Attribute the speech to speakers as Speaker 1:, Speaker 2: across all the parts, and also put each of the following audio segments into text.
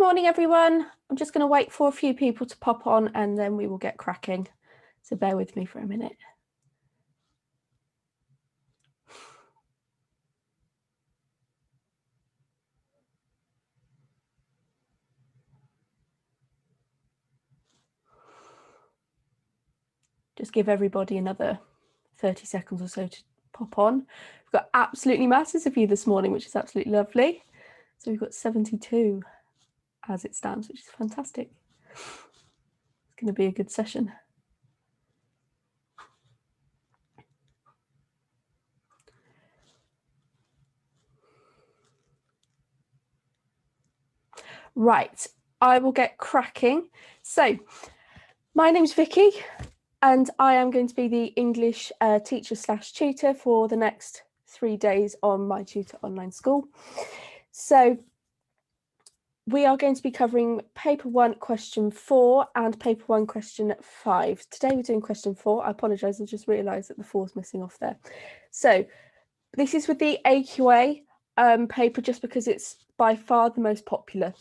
Speaker 1: morning, everyone. I'm just going to wait for a few people to pop on and then we will get cracking. So bear with me for a minute. Just give everybody another 30 seconds or so to pop on. We've got absolutely masses of you this morning, which is absolutely lovely. So we've got 72 as it stands, which is fantastic. It's going to be a good session. Right, I will get cracking. So my name's Vicki and I am going to be the English teacher/tutor for the next 3 days on MyTutor online school. So we are going to be covering paper 1 question 4 and paper 1 question 5. Today we're doing question 4. I apologise, I just realised that the 4's missing off there. So this is with the AQA paper just because it's by far the most popular.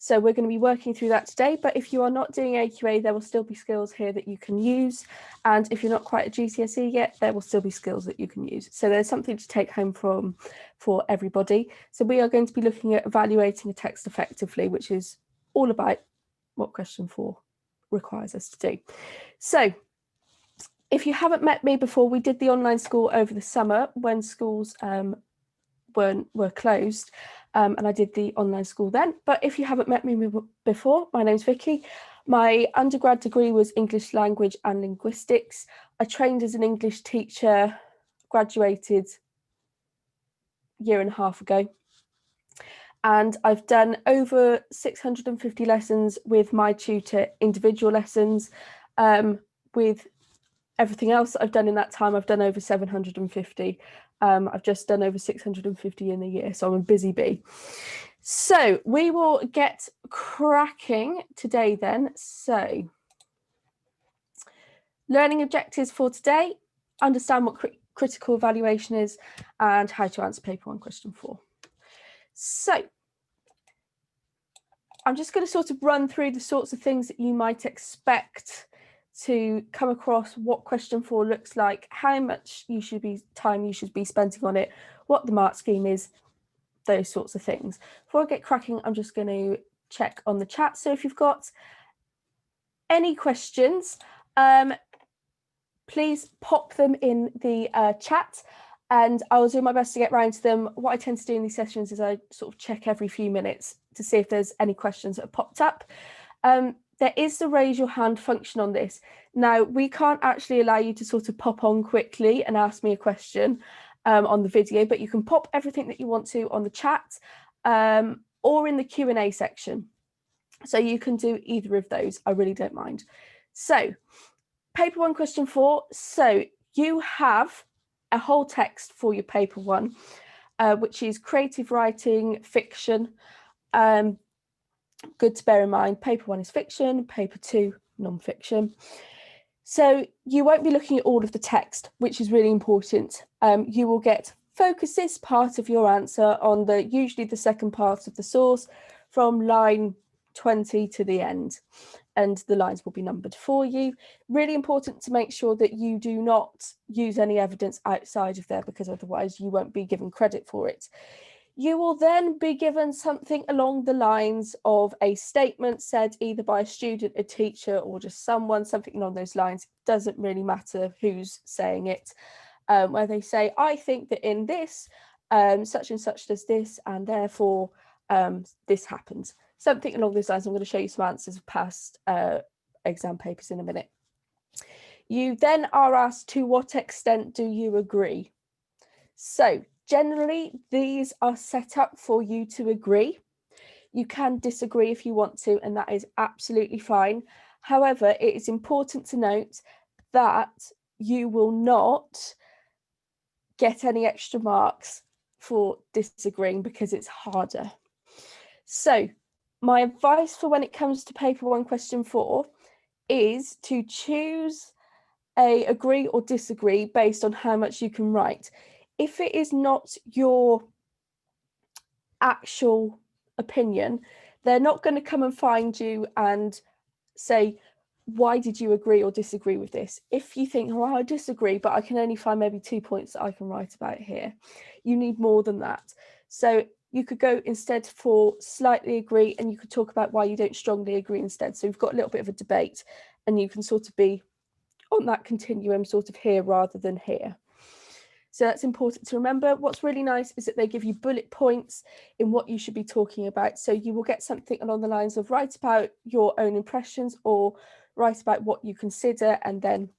Speaker 1: So we're going to be working through that today, but if you are not doing AQA, there will still be skills here that you can use. And if you're not quite at GCSE yet, there will still be skills that you can use. So there's something to take home for everybody. So we are going to be looking at evaluating a text effectively, which is all about what question 4 requires us to do. So if you haven't met me before, we did the online school over the summer when schools were closed, and I did the online school then. But if you haven't met me before, my name's Vicki. My undergrad degree was English Language and Linguistics. I trained as an English teacher, graduated a year and a half ago. And I've done over 650 lessons with MyTutor individual lessons. With everything else that I've done in that time, I've done over 750. I've just done over 650 in a year, so I'm a busy bee. So we will get cracking today then. So learning objectives for today, understand what critical evaluation is and how to answer paper 1 question 4. So I'm just going to sort of run through the sorts of things that you might expect to come across, what question 4 looks like, how much time you should be spending on it, what the mark scheme is, those sorts of things. Before I get cracking, I'm just going to check on the chat. So if you've got any questions, please pop them in the chat and I will do my best to get round to them. What I tend to do in these sessions is I sort of check every few minutes to see if there's any questions that have popped up. There is the raise your hand function on this. Now, we can't actually allow you to sort of pop on quickly and ask me a question on the video, but you can pop everything that you want to on the chat or in the Q&A section. So you can do either of those. I really don't mind. So paper 1 question 4. So you have a whole text for your paper 1, which is creative writing, fiction. Good to bear in mind, paper 1 is fiction, paper 2 non-fiction. So you won't be looking at all of the text, which is really important. You will focus this part of your answer on usually the second part of the source from line 20 to the end, and the lines will be numbered for you. Really important to make sure that you do not use any evidence outside of there, because otherwise you won't be given credit for it. You will then be given something along the lines of a statement said either by a student, a teacher, or just something along those lines. Doesn't really matter who's saying it, where they say, I think that in this, such and such does this, and therefore this happens. Something along those lines. I'm going to show you some answers of past exam papers in a minute. You then are asked, to what extent do you agree? So generally, these are set up for you to agree. You can disagree if you want to, and that is absolutely fine. However, it is important to note that you will not get any extra marks for disagreeing because it's harder. So my advice for when it comes to paper 1 question 4 is to choose a agree or disagree based on how much you can write. If it is not your actual opinion, They're not going to come and find you and say, why did you agree or disagree with this? If you think, well, I disagree, but I can only find maybe 2 points that I can write about here, you need more than that. So you could go instead for slightly agree, and you could talk about why you don't strongly agree instead. So we've got a little bit of a debate, and you can sort of be on that continuum sort of here rather than here. So that's important to remember. What's really nice is that they give you bullet points in what you should be talking about. So you will get something along the lines of write about your own impressions or write about what you consider, and then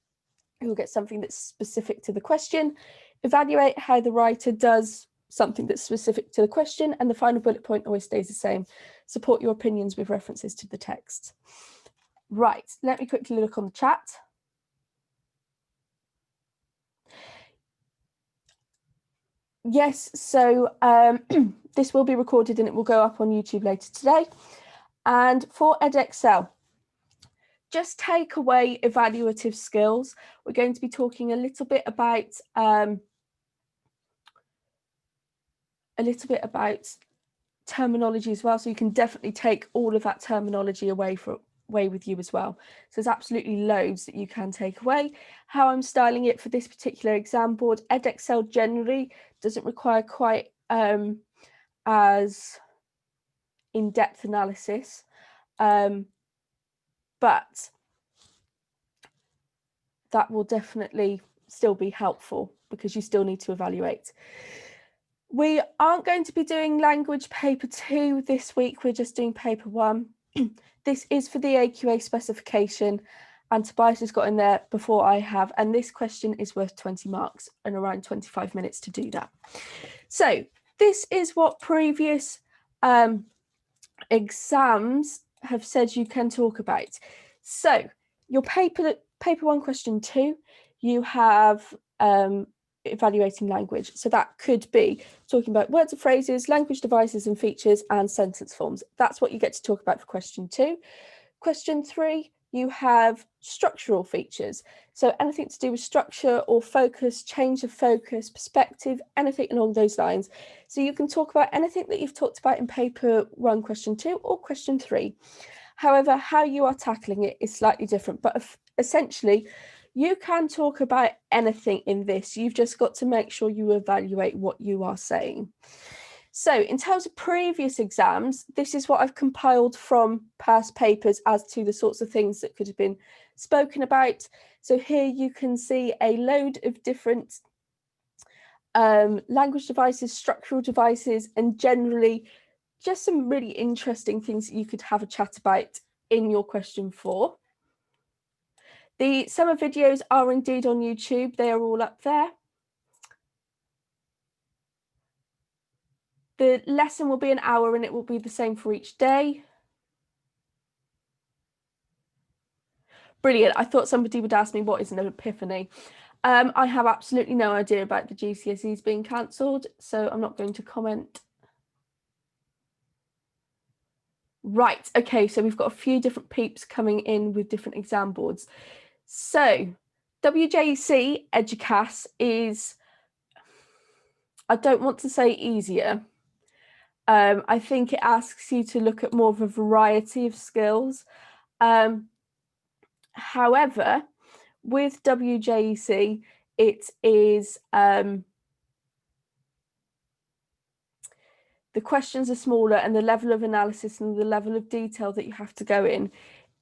Speaker 1: you'll get something that's specific to the question. Evaluate how the writer does something that's specific to the question, and the final bullet point always stays the same. Support your opinions with references to the text. Right, let me quickly look on the chat. Yes, so this will be recorded and it will go up on YouTube later today. And for Edexcel, just take away evaluative skills. We're going to be talking a little bit about terminology as well. So you can definitely take all of that terminology away with you as well. So there's absolutely loads that you can take away. How I'm styling it for this particular exam board, Edexcel generally doesn't require quite as in-depth analysis, but that will definitely still be helpful because you still need to evaluate. We aren't going to be doing language paper 2 this week, we're just doing paper 1. This is for the AQA specification, and Tobias has got in there before I have, and this question is worth 20 marks and around 25 minutes to do that. So this is what previous exams have said you can talk about. So your paper 1 question 2, you have evaluating language. So that could be talking about words and phrases, language devices and features, and sentence forms. That's what you get to talk about for question 2. Question 3, you have structural features. So anything to do with structure or focus, change of focus, perspective, anything along those lines. So you can talk about anything that you've talked about in paper 1, question 2, or question 3. However, how you are tackling it is slightly different, but essentially you can talk about anything in this. You've just got to make sure you evaluate what you are saying. So in terms of previous exams, this is what I've compiled from past papers as to the sorts of things that could have been spoken about. So here you can see a load of different language devices, structural devices, and generally just some really interesting things that you could have a chat about in your question 4. The summer videos are indeed on YouTube. They are all up there. The lesson will be an hour and it will be the same for each day. Brilliant. I thought somebody would ask me what is an epiphany. I have absolutely no idea about the GCSEs being cancelled, so I'm not going to comment. Right, okay, so we've got a few different peeps coming in with different exam boards. So WJEC Educas is, I don't want to say easier. I think it asks you to look at more of a variety of skills. However, with WJEC, it is the questions are smaller and the level of analysis and the level of detail that you have to go in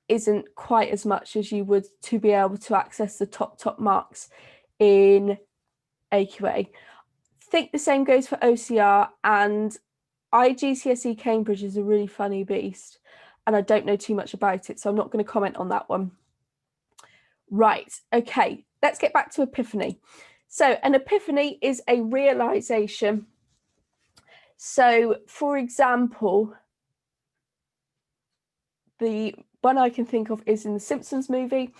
Speaker 1: isn't quite as much as you would to be able to access the top marks in AQA. I think the same goes for OCR, and GCSE Cambridge is a really funny beast and I don't know too much about it, so I'm not going to comment on that one. Right, okay, let's get back to epiphany. So an epiphany is a realization. So for example, the one I can think of is in the Simpsons movie.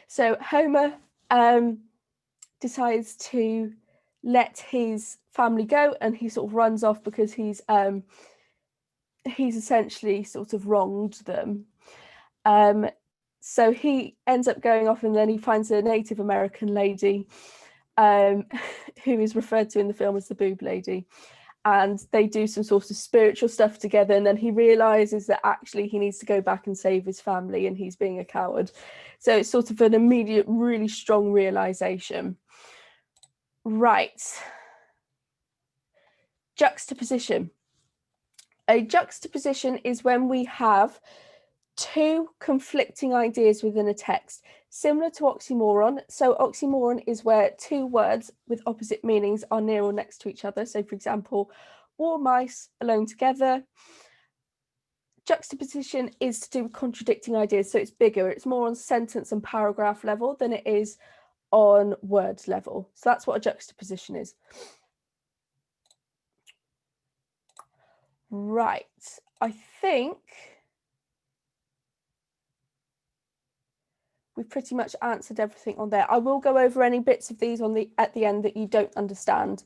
Speaker 1: So Homer decides to let his family go and he sort of runs off because he's essentially sort of wronged them. So he ends up going off and then he finds a Native American lady who is referred to in the film as the boob lady. and they do some sort of spiritual stuff together, and then he realizes that actually he needs to go back and save his family and he's being a coward. So it's sort of an immediate, really strong realization. Right. Juxtaposition. A juxtaposition is when we have two conflicting ideas within a text, similar to oxymoron. So oxymoron is where two words with opposite meanings are near or next to each other. So for example, war mice alone together. Juxtaposition is to do with contradicting ideas. So it's bigger, it's more on sentence and paragraph level than it is on words level. So that's what a juxtaposition is. Right, I think we've pretty much answered everything on there. I will go over any bits of these at the end that you don't understand.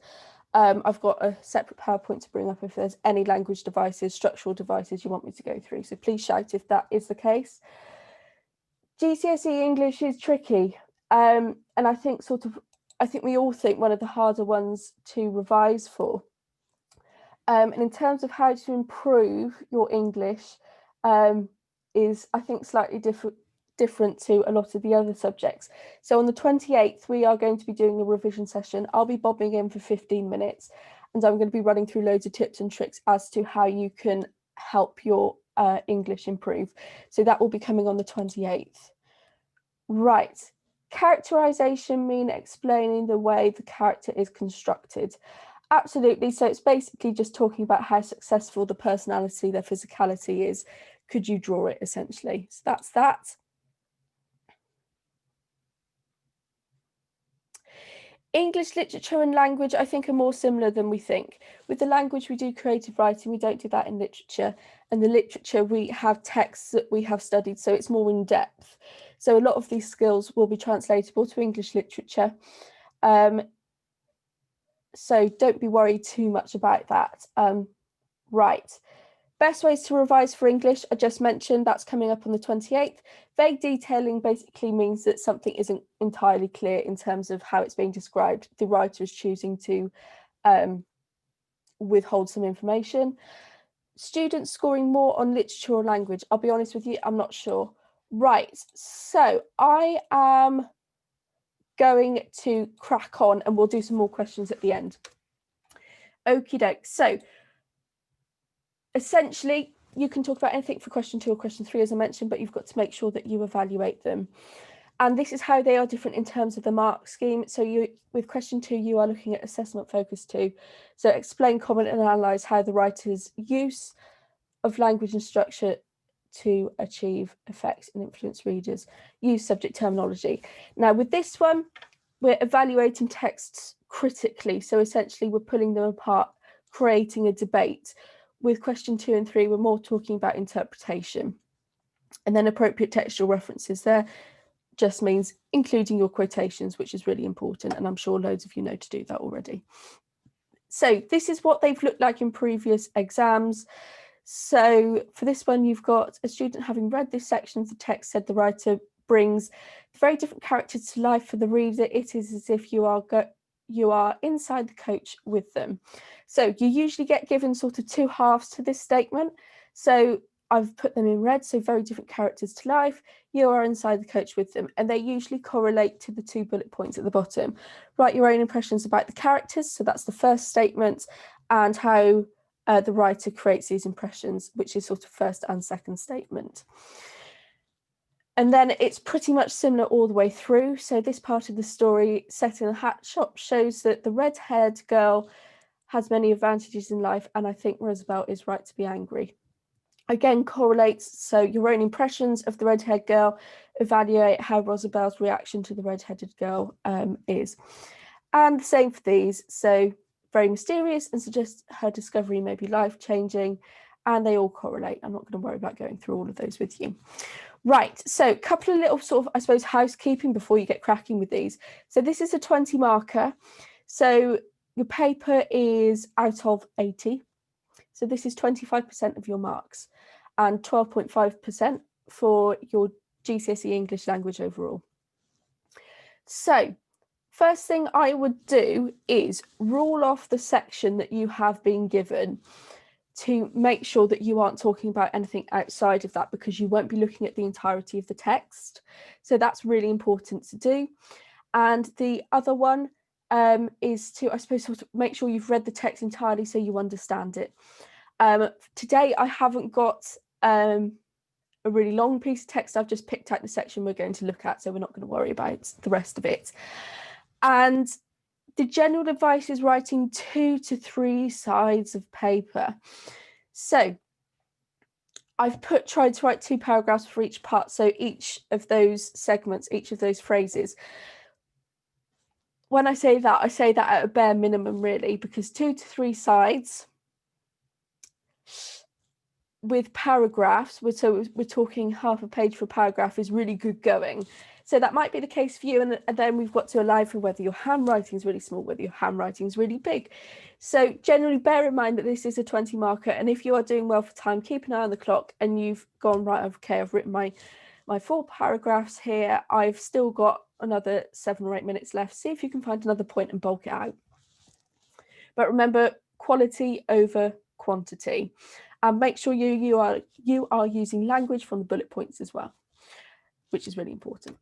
Speaker 1: I've got a separate PowerPoint to bring up if there's any language devices, structural devices you want me to go through. So please shout if that is the case. GCSE English is tricky. And I think we all think one of the harder ones to revise for. And in terms of how to improve your English is, I think, slightly different to a lot of the other subjects. So on the 28th, we are going to be doing a revision session. I'll be bobbing in for 15 minutes and I'm going to be running through loads of tips and tricks as to how you can help your English improve. So that will be coming on the 28th. Right. Characterization means explaining the way the character is constructed. Absolutely. So it's basically just talking about how successful the personality, their physicality is. Could you draw it, essentially? So that's that. English literature and language, I think, are more similar than we think. With the language, we do creative writing. We don't do that in literature. And the literature, we have texts that we have studied, so it's more in depth. So a lot of these skills will be translatable to English literature. So don't be worried too much about that. Right. Best ways to revise for English, I just mentioned, that's coming up on the 28th. Vague detailing basically means that something isn't entirely clear in terms of how it's being described. The writer is choosing to withhold some information. Students scoring more on literature or language, I'll be honest with you, I'm not sure. Right, so I am going to crack on and we'll do some more questions at the end. Okie doke. So essentially, you can talk about anything for question 2 or question 3, as I mentioned, but you've got to make sure that you evaluate them. And this is how they are different in terms of the mark scheme. So with question 2, you are looking at assessment focus 2. So explain, comment and analyse how the writer's use of language and structure to achieve effects and influence readers. Use subject terminology. Now with this one, we're evaluating texts critically. So essentially we're pulling them apart, creating a debate. With question 2 and 3, we're more talking about interpretation. And then appropriate textual references there just means including your quotations, which is really important. And I'm sure loads of you know to do that already. So this is what they've looked like in previous exams. So for this one, you've got a student having read this section of the text said the writer brings very different characters to life for the reader. It is as if you are inside the coach with them. So you usually get given sort of 2 halves to this statement. So I've put them in red, so very different characters to life. You are inside the coach with them, and they usually correlate to the 2 bullet points at the bottom. Write your own impressions about the characters. So that's the first statement, and how the writer creates these impressions, which is sort of first and second statement. And then it's pretty much similar all the way through. So this part of the story, set in a hat shop, shows that the red-haired girl has many advantages in life, and I think Roosevelt is right to be angry. Again, correlates, so your own impressions of the red-haired girl, evaluate how Roosevelt's reaction to the red-headed girl is. And the same for these, so very mysterious and suggests her discovery may be life-changing, and they all correlate. I'm not going to worry about going through all of those with you. Right, so a couple of little sort of, I suppose, housekeeping before you get cracking with these. So this is a 20 marker. So your paper is out of 80. So this is 25% of your marks and 12.5% for your GCSE English language overall. So First thing I would do is rule off the section that you have been given to make sure that you aren't talking about anything outside of that, because you won't be looking at the entirety of the text. So that's really important to do. And the other one is to, I suppose, sort of make sure you've read the text entirely so you understand it. Today I haven't got a really long piece of text. I've just picked out the section we're going to look at, so we're not going to worry about the rest of it. And the general advice is writing 2 to 3 sides of paper. So I've tried to write 2 paragraphs for each part, so each of those segments, each of those phrases. When I say that at a bare minimum, really, because 2 to 3 sides with paragraphs, so we're talking half a page for a paragraph, is really good going. So that might be the case for you, and then we've got to allow for whether your handwriting is really small, whether your handwriting is really big. So generally bear in mind that this is a 20 marker, and if you are doing well for time, keep an eye on the clock and you've gone, right, okay, I've written my 4 paragraphs here, I've still got another 7 or 8 minutes left. See if you can find another point and bulk it out. But remember, quality over quantity, and make sure you are using language from the bullet points as well, which is really important.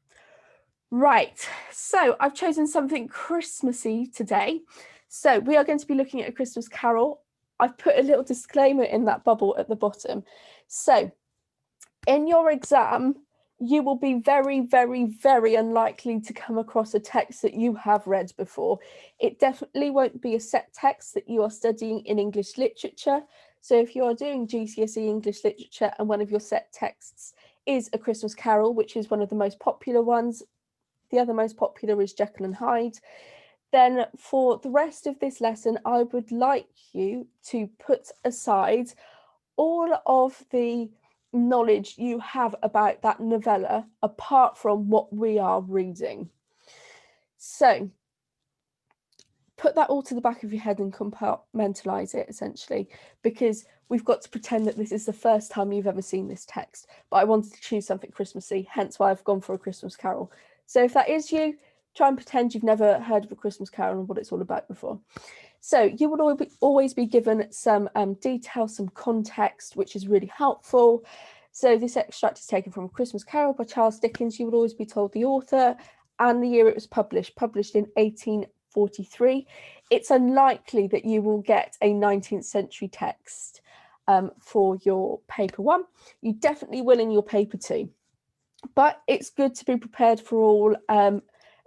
Speaker 1: Right, so I've chosen something Christmassy today. So we are going to be looking at A Christmas Carol. I've put a little disclaimer in that bubble at the bottom. So in your exam, you will be very, very, very unlikely to come across a text that you have read before. It definitely won't be a set text that you are studying in English literature. So if you are doing GCSE English literature and one of your set texts is A Christmas Carol, which is one of the most popular ones, the other most popular is Jekyll and Hyde, then for the rest of this lesson, I would like you to put aside all of the knowledge you have about that novella apart from what we are reading. So put that all to the back of your head and compartmentalize it, essentially, because we've got to pretend that this is the first time you've ever seen this text. But I wanted to choose something Christmassy, hence why I've gone for A Christmas Carol. So if that is you, try and pretend you've never heard of A Christmas Carol and what it's all about before. So you would always be given some detail, some context, which is really helpful. So this extract is taken from A Christmas Carol by Charles Dickens. You would always be told the author and the year it was published in 1843. It's unlikely that you will get a 19th century text for your paper 1. You definitely will in your paper 2. But it's good to be prepared for all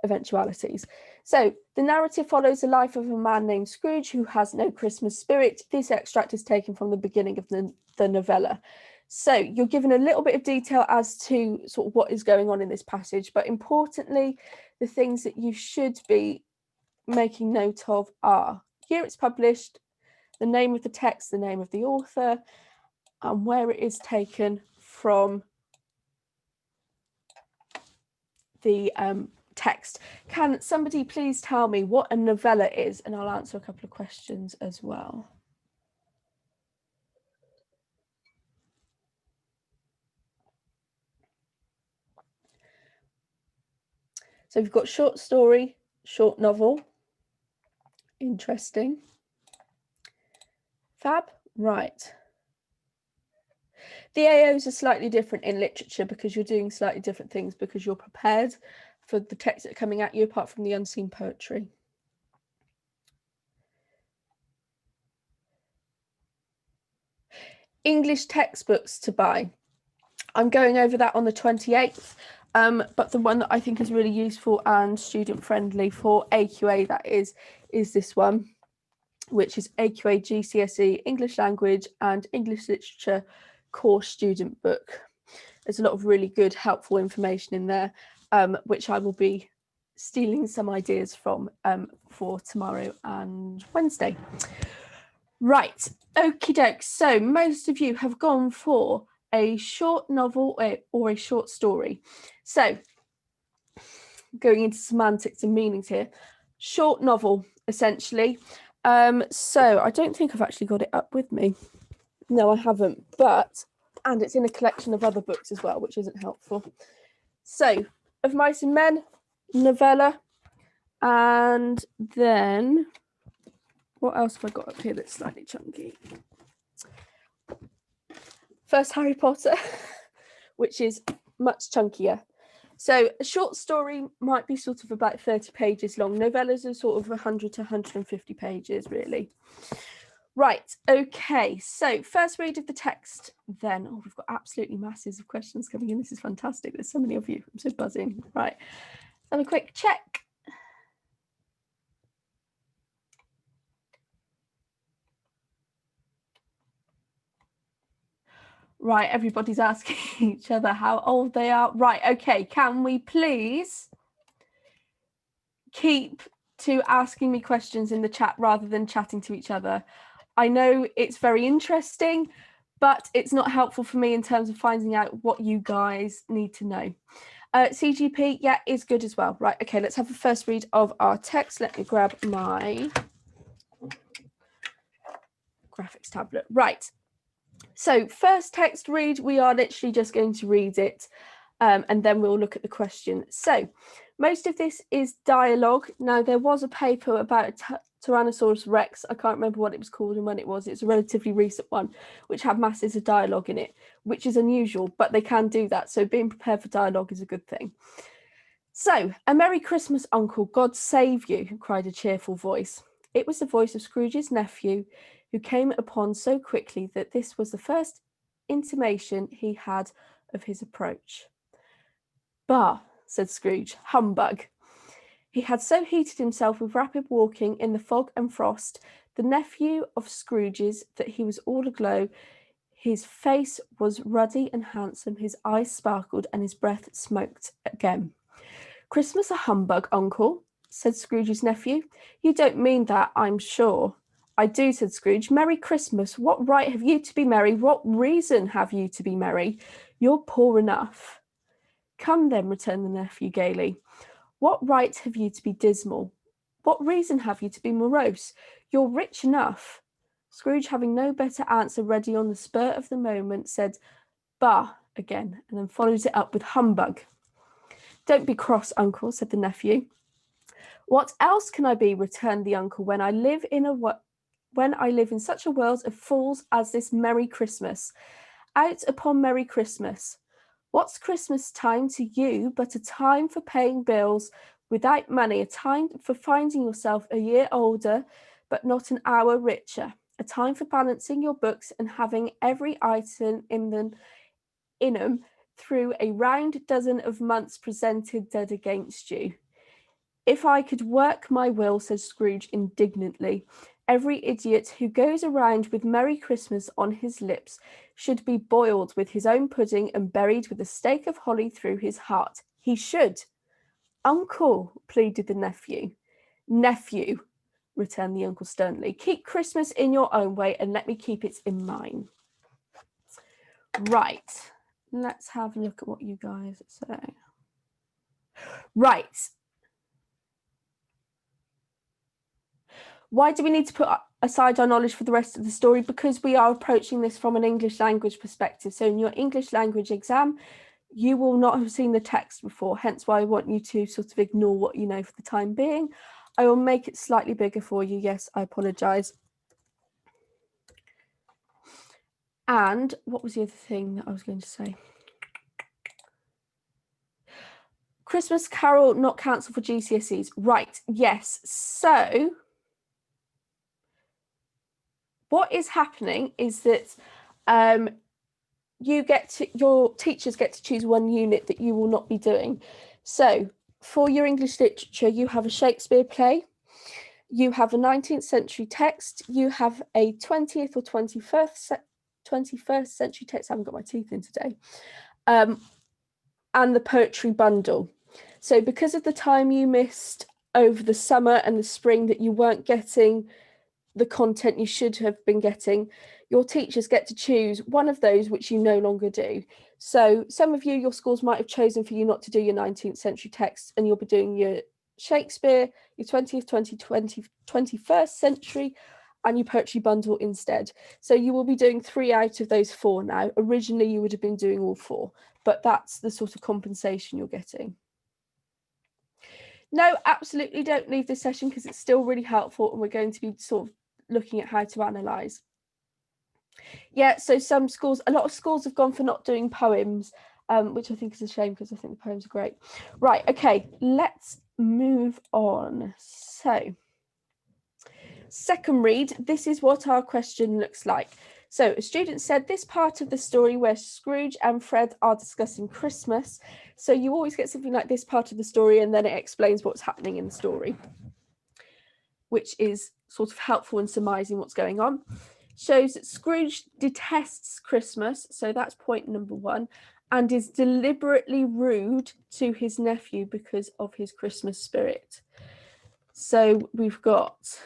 Speaker 1: eventualities. So the narrative follows the life of a man named Scrooge who has no Christmas spirit. This extract is taken from the beginning of the novella. So you're given a little bit of detail as to sort of what is going on in this passage, but importantly, the things that you should be making note of are year it's published, the name of the text, the name of the author, and where it is taken from the text. Can somebody please tell me what a novella is? And I'll answer a couple of questions as well. So we've got short story, short novel. Interesting. Fab. Right. The AOs are slightly different in literature because you're doing slightly different things, because you're prepared for the texts that are coming at you apart from the unseen poetry. English textbooks to buy. I'm going over that on the 28th, but the one that I think is really useful and student friendly for AQA, that is this one, which is AQA GCSE English Language and English Literature course student book. There's a lot of really good, helpful information in there, which I will be stealing some ideas from for tomorrow and Wednesday. Right, okie doke. So most of you have gone for a short novel or a short story. So going into semantics and meanings here, short novel, essentially. So I don't think I've actually got it up with me. No, I haven't, and it's in a collection of other books as well, which isn't helpful. So, Of Mice and Men, novella, And then what else have I got up here that's slightly chunky? First Harry Potter, which is much chunkier. So a short story might be sort of about 30 pages long. Novellas are sort of 100 to 150 pages, really. Right, okay, so first read of the text then. Oh, we've got absolutely masses of questions coming in. This is fantastic. There's so many of you. I'm so buzzing. Right, have a quick check. Right, everybody's asking each other how old they are. Right, okay, can we please keep to asking me questions in the chat rather than chatting to each other? I know it's very interesting, but it's not helpful for me in terms of finding out what you guys need to know. CGP, yeah, is good as well. Right, okay, let's have a first read of our text. Let me grab my graphics tablet. Right, so first text read, we are literally just going to read it and then we'll look at the question. So most of this is dialogue. Now, there was a paper about Tyrannosaurus Rex. I can't remember what it was called and when it was. It's a relatively recent one, which had masses of dialogue in it, which is unusual, but they can do that. So being prepared for dialogue is a good thing. So, a Merry Christmas, Uncle, God save you, cried a cheerful voice. It was the voice of Scrooge's nephew, who came upon so quickly that this was the first intimation he had of his approach. Bah, said Scrooge, humbug. He had so heated himself with rapid walking in the fog and frost, the nephew of Scrooge's, that he was all aglow. His face was ruddy and handsome, his eyes sparkled, and his breath smoked again. Christmas a humbug, Uncle, said Scrooge's nephew. You don't mean that, I'm sure. I do, said Scrooge. Merry Christmas. What right have you to be merry? What reason have you to be merry? You're poor enough. Come then, returned the nephew gaily. What right have you to be dismal? What reason have you to be morose? You're rich enough. Scrooge, having no better answer ready on the spur of the moment, said, bah, again, and then followed it up with humbug. Don't be cross, Uncle, said the nephew. What else can I be, returned the uncle, when I live in such a world of fools as this Merry Christmas? Out upon Merry Christmas. What's Christmas time to you but a time for paying bills without money, a time for finding yourself a year older but not an hour richer, a time for balancing your books and having every item in them through a round dozen of months presented dead against you. If I could work my will, said Scrooge indignantly, every idiot who goes around with Merry Christmas on his lips should be boiled with his own pudding and buried with a stake of holly through his heart. He should. Uncle, pleaded the nephew. Nephew, returned the uncle sternly, keep Christmas in your own way and let me keep it in mine. Right, let's have a look at what you guys say. Right. Why do we need to put aside our knowledge for the rest of the story? Because we are approaching this from an English language perspective. So in your English language exam, you will not have seen the text before, hence why I want you to sort of ignore what you know for the time being. I will make it slightly bigger for you. Yes, I apologise. And what was the other thing that I was going to say? Christmas Carol not cancelled for GCSEs. Right, yes. So what is happening is that your teachers get to choose one unit that you will not be doing. So for your English literature, you have a Shakespeare play, you have a 19th century text, you have a 20th or 21st century text. I haven't got my teeth in today. And the poetry bundle. So because of the time you missed over the summer and the spring that you weren't getting the content you should have been getting, your teachers get to choose one of those which you no longer do. So some of you, your schools might have chosen for you not to do your 19th century text and you'll be doing your Shakespeare, your 20th, 21st century and your poetry bundle instead. So you will be doing 3 out of those 4 now. Originally you would have been doing all 4, but that's the sort of compensation you're getting. No, absolutely don't leave this session because it's still really helpful and we're going to be sort of looking at how to analyse. Yeah, so some schools, a lot of schools have gone for not doing poems, which I think is a shame because I think the poems are great. Right, okay, let's move on. So, second read, this is what our question looks like. So a student said this part of the story where Scrooge and Fred are discussing Christmas. So you always get something like this part of the story and then it explains what's happening in the story, which is sort of helpful in surmising what's going on. Shows that Scrooge detests Christmas, so that's point number one, and is deliberately rude to his nephew because of his Christmas spirit. So we've got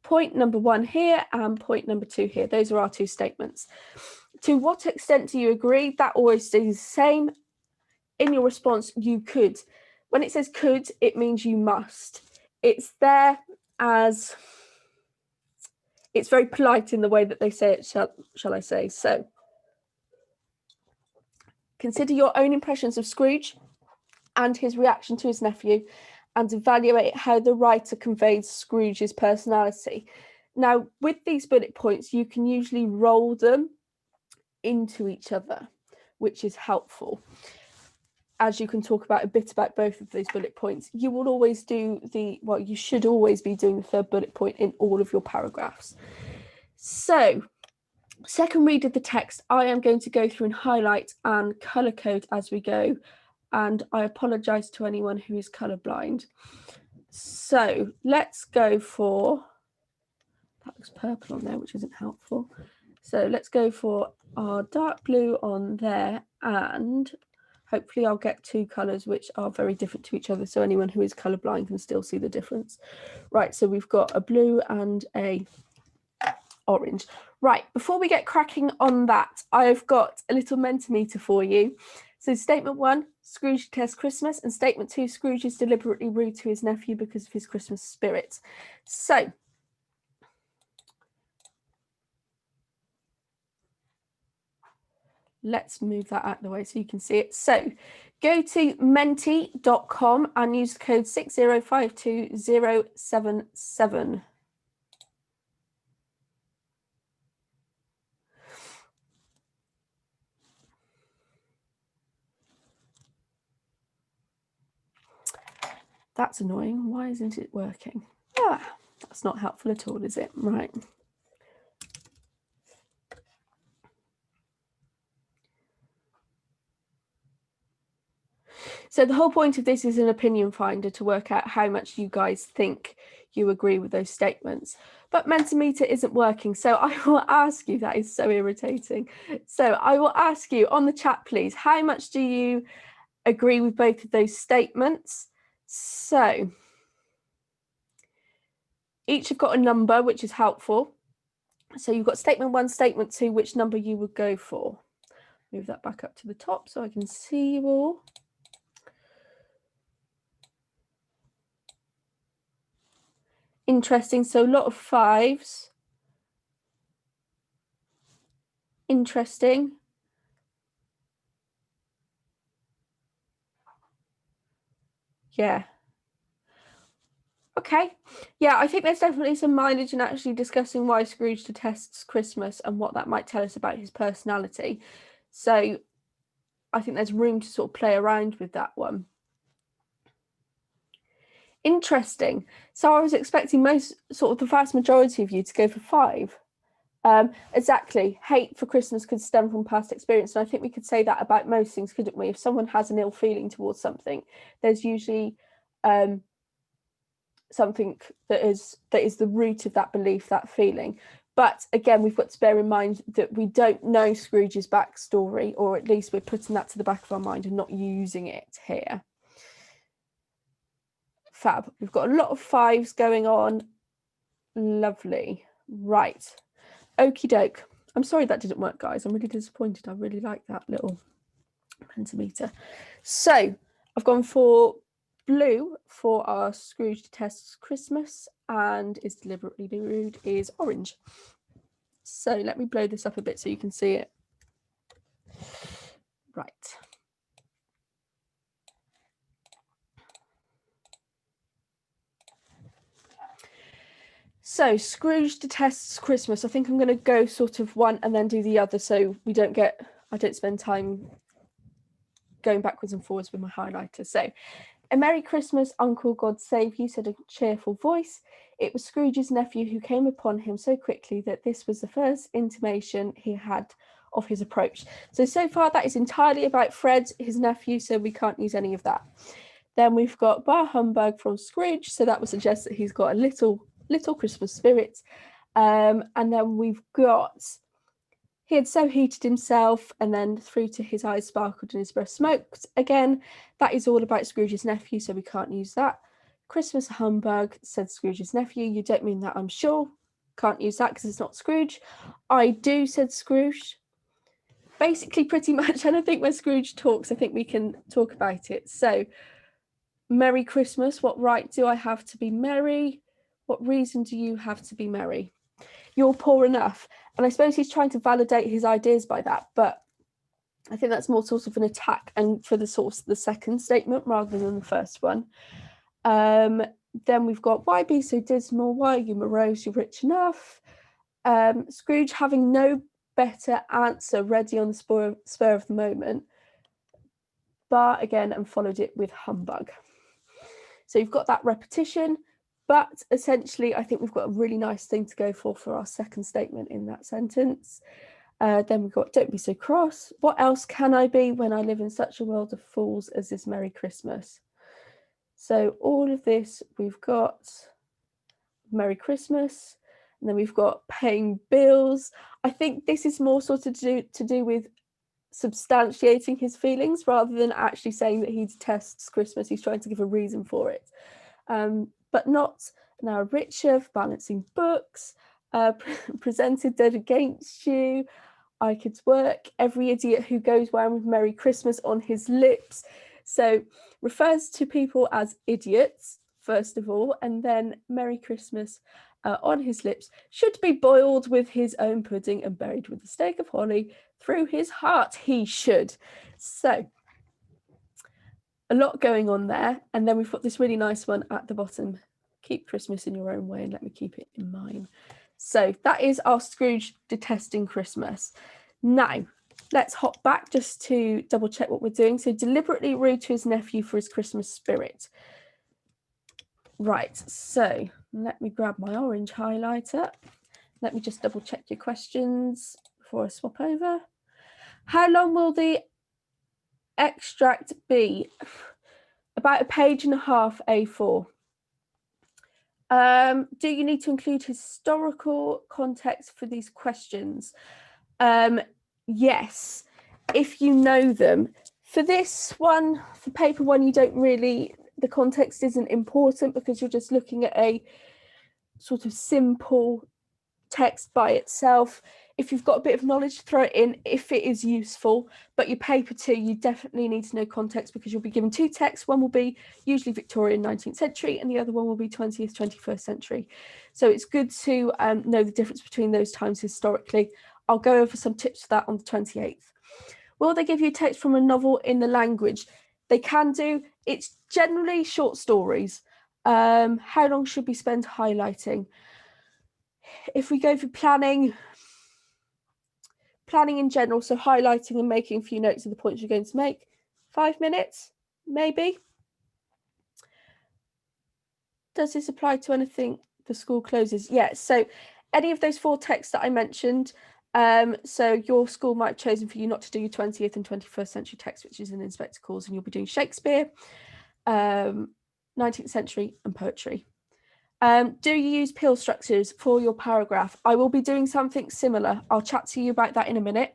Speaker 1: point number one here and point number two here. Those are our two statements. To what extent do you agree? That always stays the same. In your response, you could. When it says could, it means you must. It's there as, it's very polite in the way that they say it, shall I say. So, consider your own impressions of Scrooge and his reaction to his nephew and evaluate how the writer conveys Scrooge's personality. Now, with these bullet points, you can usually roll them into each other, which is helpful. As you can talk about a bit about both of those bullet points, you will always do you should always be doing the third bullet point in all of your paragraphs. So, second read of the text, I am going to go through and highlight and colour code as we go. And I apologise to anyone who is colourblind. So let's go for, that looks purple on there, which isn't helpful. So let's go for our dark blue on there, and hopefully I'll get two colours which are very different to each other, so anyone who is colourblind can still see the difference. Right, so we've got a blue and a orange. Right, before we get cracking on that, I've got a little Mentimeter for you. So statement one, Scrooge detests Christmas, and statement two, Scrooge is deliberately rude to his nephew because of his Christmas spirit. So let's move that out of the way so you can see it. So go to menti.com and use the code 6052077. That's annoying. Why isn't it working? Ah, that's not helpful at all, is it? Right. So the whole point of this is an opinion finder to work out how much you guys think you agree with those statements. But Mentimeter isn't working, so I will ask you, that is so irritating. So I will ask you on the chat, please, how much do you agree with both of those statements? So each have got a number, which is helpful. So you've got statement one, statement two, which number you would go for. Move that back up to the top so I can see you all. Interesting, so a lot of fives. Interesting. Yeah. Okay. Yeah, I think there's definitely some mileage in actually discussing why Scrooge detests Christmas and what that might tell us about his personality. So I think there's room to sort of play around with that one. Interesting. So I was expecting the vast majority of you to go for 5. Exactly. Hate for Christmas could stem from past experience. And I think we could say that about most things, couldn't we? If someone has an ill feeling towards something, there's usually something that is the root of that belief, that feeling. But again, we've got to bear in mind that we don't know Scrooge's backstory, or at least we're putting that to the back of our mind and not using it here. Fab. We've got a lot of 5s going on. Lovely. Right. Okie doke. I'm sorry that didn't work, guys. I'm really disappointed. I really like that little Pentameter. So I've gone for blue for our Scrooge detests Christmas and is deliberately rude is orange. So let me blow this up a bit so you can see it. Right. So Scrooge detests Christmas. I think I'm going to go sort of one and then do the other, so I don't spend time going backwards and forwards with my highlighter. So, "A Merry Christmas, Uncle, God save you," said a cheerful voice. It was Scrooge's nephew who came upon him so quickly that this was the first intimation he had of his approach. So far that is entirely about Fred, his nephew, so we can't use any of that. Then we've got "Bah humbug" from Scrooge, so that would suggest that he's got a little Christmas spirit. And then we've got "He had so heated himself," and then "through to his eyes sparkled and his breath smoked." Again, that is all about Scrooge's nephew, so we can't use that. "Christmas humbug," said Scrooge's nephew. "You don't mean that, I'm sure." Can't use that because it's not Scrooge. "I do," said Scrooge. Basically, pretty much anything where Scrooge talks, I think we can talk about it. So, "Merry Christmas. What right do I have to be merry? What reason do you have to be merry? You're poor enough." And I suppose he's trying to validate his ideas by that, but I think that's more sort of an attack and for the source of the second statement rather than the first one. Then we've got "Why be so dismal? Why are you morose? You're rich enough." Scrooge having no better answer ready on the spur of the moment, bar again and followed it with "humbug." So you've got that repetition, but essentially I think we've got a really nice thing to go for our second statement in that sentence. Then we've got "Don't be so cross. What else can I be when I live in such a world of fools as this Merry Christmas?" So all of this, we've got Merry Christmas, and then we've got paying bills. I think this is more sort of to do with substantiating his feelings rather than actually saying that he detests Christmas. He's trying to give a reason for it. But not now richer, for balancing books, presented dead against you, I could work, every idiot who goes round with Merry Christmas on his lips. So refers to people as idiots, first of all, and then Merry Christmas on his lips should be boiled with his own pudding and buried with a stake of holly through his heart, he should. So a lot going on there. And then we've got this really nice one at the bottom: "Keep Christmas in your own way and let me keep it in mine." So that is our Scrooge detesting Christmas. Now, let's hop back just to double check what we're doing. So deliberately rude to his nephew for his Christmas spirit. Right, so let me grab my orange highlighter. Let me just double check your questions before I swap over. How long will the extract be? About a page and a half A4. Do you need to include historical context for these questions? Yes, if you know them. For this one, for paper one, you don't really, the context isn't important because you're just looking at a sort of simple text by itself. If you've got a bit of knowledge, throw it in if it is useful. But your paper two, you definitely need to know context because you'll be given two texts. One will be usually Victorian 19th century and the other one will be 20th, 21st century. So it's good to know the difference between those times historically. I'll go over some tips for that on the 28th. Will they give you text from a novel in the language? They can do. It's generally short stories. How long should we spend highlighting? If we go for planning in general, so highlighting and making a few notes of the points you're going to make, 5 minutes, maybe. Does this apply to anything the school closes? Yes, so any of those 4 texts that I mentioned, so your school might have chosen for you not to do your 20th and 21st century text, which is in Inspector Calls, and you'll be doing Shakespeare, 19th century and poetry. Do you use peel structures for your paragraph? I will be doing something similar. I'll chat to you about that in a minute.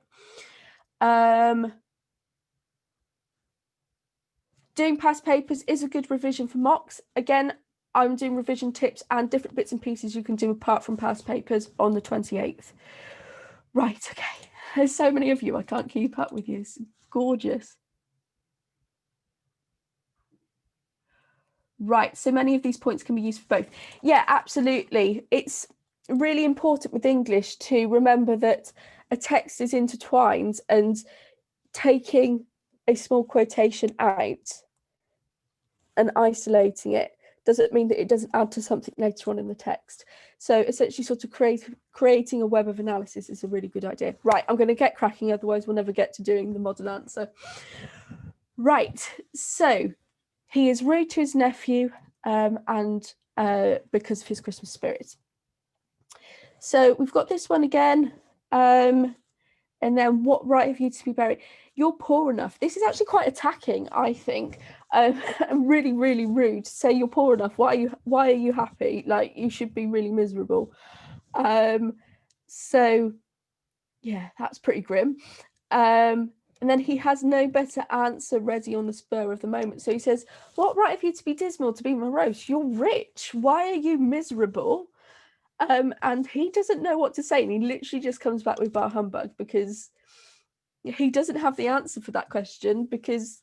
Speaker 1: Doing past papers is a good revision for mocks. Again, I'm doing revision tips and different bits and pieces you can do apart from past papers on the 28th. Right, okay. There's so many of you, I can't keep up with you. It's gorgeous. Right, so many of these points can be used for both. Yeah, absolutely. It's really important with English to remember that a text is intertwined, and taking a small quotation out and isolating it doesn't mean that it doesn't add to something later on in the text. So essentially sort of creating a web of analysis is a really good idea. Right, I'm going to get cracking, otherwise we'll never get to doing the model answer. Right, so he is rude to his nephew and because of his Christmas spirit. So we've got this one again. And then, what right have you to be buried? You're poor enough. This is actually quite attacking, I think, and really, really rude to say you're poor enough. Why are you happy? Like, you should be really miserable. So yeah, that's pretty grim. And then he has no better answer ready on the spur of the moment. So he says, what right have you to be dismal, to be morose? You're rich. Why are you miserable? And he doesn't know what to say, and he literally just comes back with bar humbug, because he doesn't have the answer for that question, because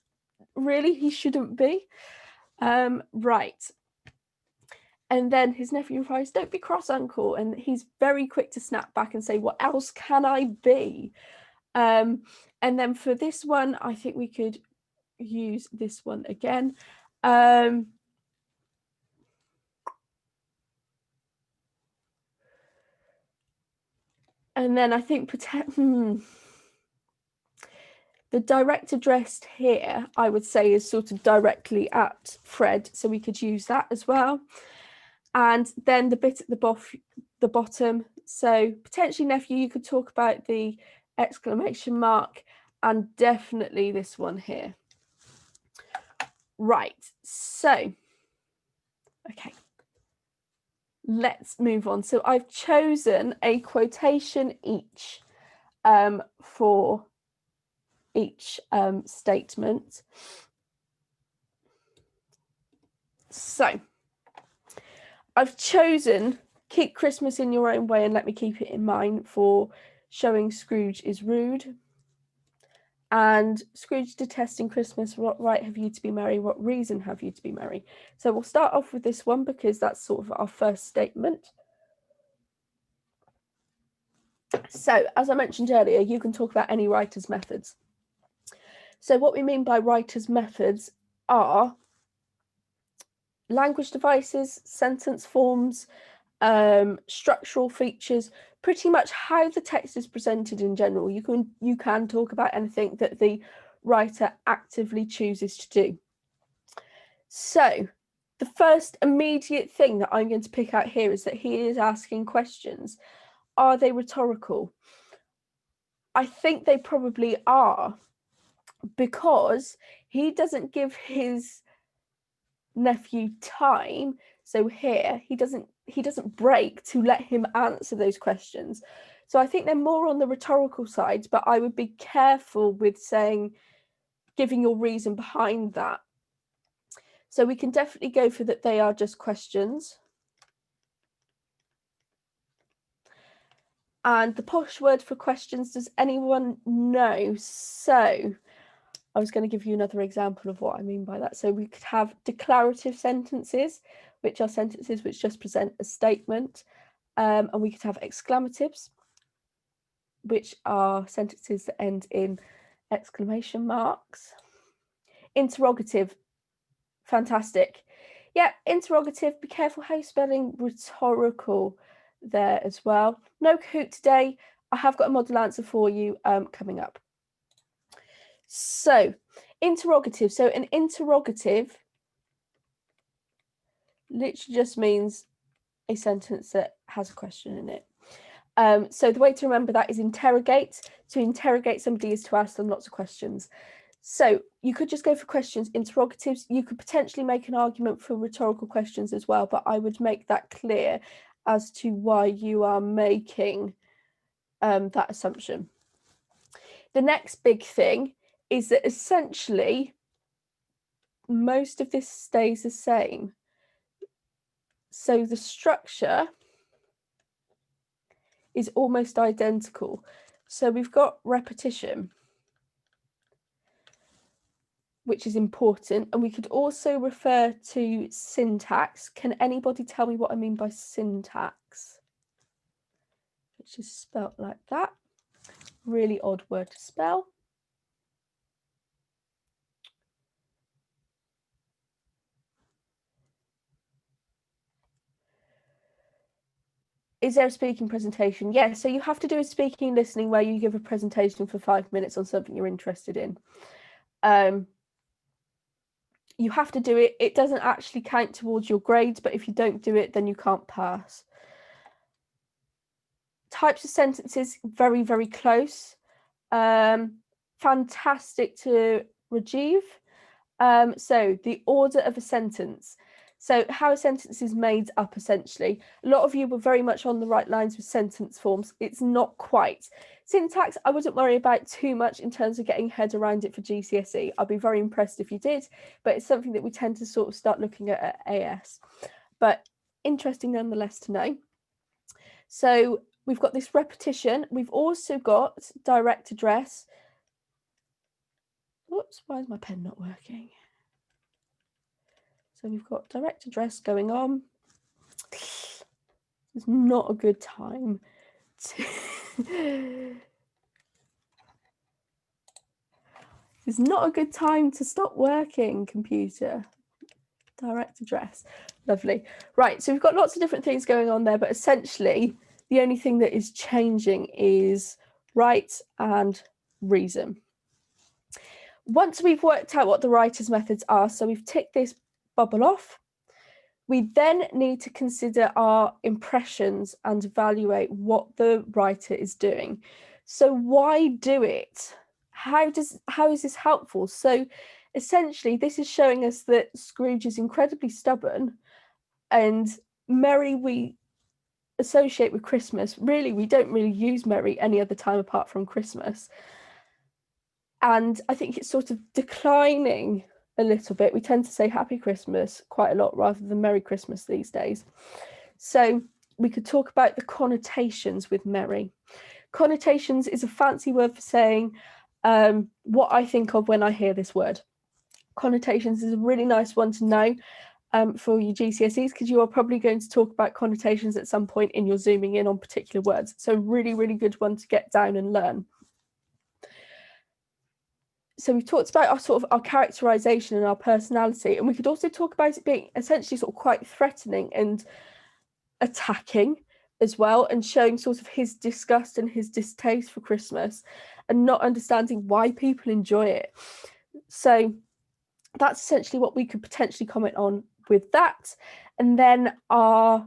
Speaker 1: really he shouldn't be. Right. And then his nephew replies, don't be cross, uncle. And he's very quick to snap back and say, what else can I be? And then for this one, I think we could use this one again. And then I think the direct addressed here, I would say, is sort of directly at Fred, so we could use that as well. And then the bit at the bottom, so potentially nephew, you could talk about the exclamation mark, and definitely this one here. Right, so, okay. Let's move on. So I've chosen a quotation each for each statement. So I've chosen keep Christmas in your own way and let me keep it in mine for showing Scrooge is rude. And Scrooge detesting Christmas, what right have you to be merry? What reason have you to be merry? So we'll start off with this one because that's sort of our first statement. So as I mentioned earlier, you can talk about any writer's methods. So what we mean by writer's methods are language devices, sentence forms, structural features, pretty much how the text is presented in general. You can talk about anything that the writer actively chooses to do. So the first immediate thing that I'm going to pick out here is that he is asking questions. Are they rhetorical? I think they probably are, because he doesn't give his nephew time. So here he doesn't break to let him answer those questions. So I think they're more on the rhetorical side, but I would be careful with saying giving your reason behind that. So we can definitely go for that they are just questions. And the posh word for questions, does anyone know? So I was going to give you another example of what I mean by that. So we could have declarative sentences, which are sentences which just present a statement. And we could have exclamatives, which are sentences that end in exclamation marks. Interrogative, fantastic. Yeah, interrogative, be careful how you're spelling rhetorical there as well. No Kahoot today. I have got a model answer for you coming up. So, interrogative. So an interrogative literally just means a sentence that has a question in it. So the way to remember that is interrogate. To interrogate somebody is to ask them lots of questions. So you could just go for questions, interrogatives. You could potentially make an argument for rhetorical questions as well, but I would make that clear as to why you are making that assumption. The next big thing is that essentially most of this stays the same. So the structure is almost identical. So we've got repetition, which is important, and we could also refer to syntax. Can anybody tell me what I mean by syntax? Which is spelt like that. Really odd word to spell. Is there a speaking presentation? Yeah, so you have to do a speaking listening where you give a presentation for 5 minutes on something you're interested in. You have to do it. It doesn't actually count towards your grades, but if you don't do it, then you can't pass. Types of sentences, very, very close. Fantastic to Rajiv. So the order of a sentence. So how a sentence is made up, essentially. A lot of you were very much on the right lines with sentence forms. It's not quite. Syntax, I wouldn't worry about too much in terms of getting head around it for GCSE. I'd be very impressed if you did, but it's something that we tend to sort of start looking at AS. But interesting nonetheless to know. So we've got this repetition. We've also got direct address. Whoops, why is my pen not working? So we've got direct address going on. It's not a good time to it's not a good time to stop working, computer. Direct address. Lovely. Right, so we've got lots of different things going on there, but essentially the only thing that is changing is right and reason. Once we've worked out what the writer's methods are, so we've ticked this bubble off, we then need to consider our impressions and evaluate what the writer is doing. So why do it? How is this helpful? So essentially, this is showing us that Scrooge is incredibly stubborn, and Merry we associate with Christmas. Really, we don't really use Merry any other time apart from Christmas. And I think it's sort of declining a little bit. We tend to say Happy Christmas quite a lot rather than Merry Christmas these days. So we could talk about the connotations with Merry. Connotations is a fancy word for saying what I think of when I hear this word. Connotations is a really nice one to know for your GCSEs, because you are probably going to talk about connotations at some point in your zooming in on particular words. So really, really good one to get down and learn. So we've talked about our characterization and our personality, and we could also talk about it being essentially sort of quite threatening and attacking as well, and showing sort of his disgust and his distaste for Christmas and not understanding why people enjoy it. So that's essentially what we could potentially comment on with that. And then our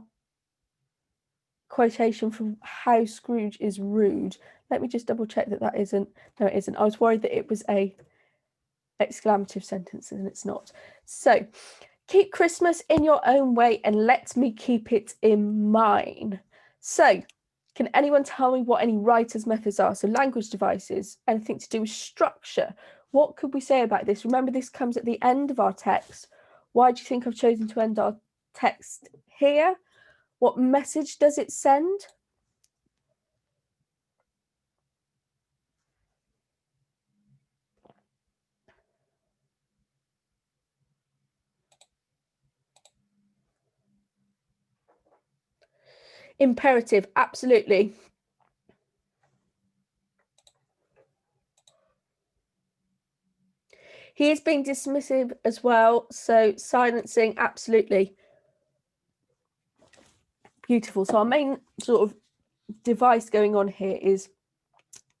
Speaker 1: quotation from how Scrooge is rude. Let me just double check that isn't. No, it isn't. I was worried that it was a exclamative sentence, and it's not. So keep Christmas in your own way and let me keep it in mine. So can anyone tell me what any writer's methods are? So language devices, anything to do with structure. What could we say about this? Remember, this comes at the end of our text. Why do you think I've chosen to end our text here? What message does it send? Imperative, absolutely. He is being dismissive as well, so silencing, absolutely. Beautiful. So our main sort of device going on here is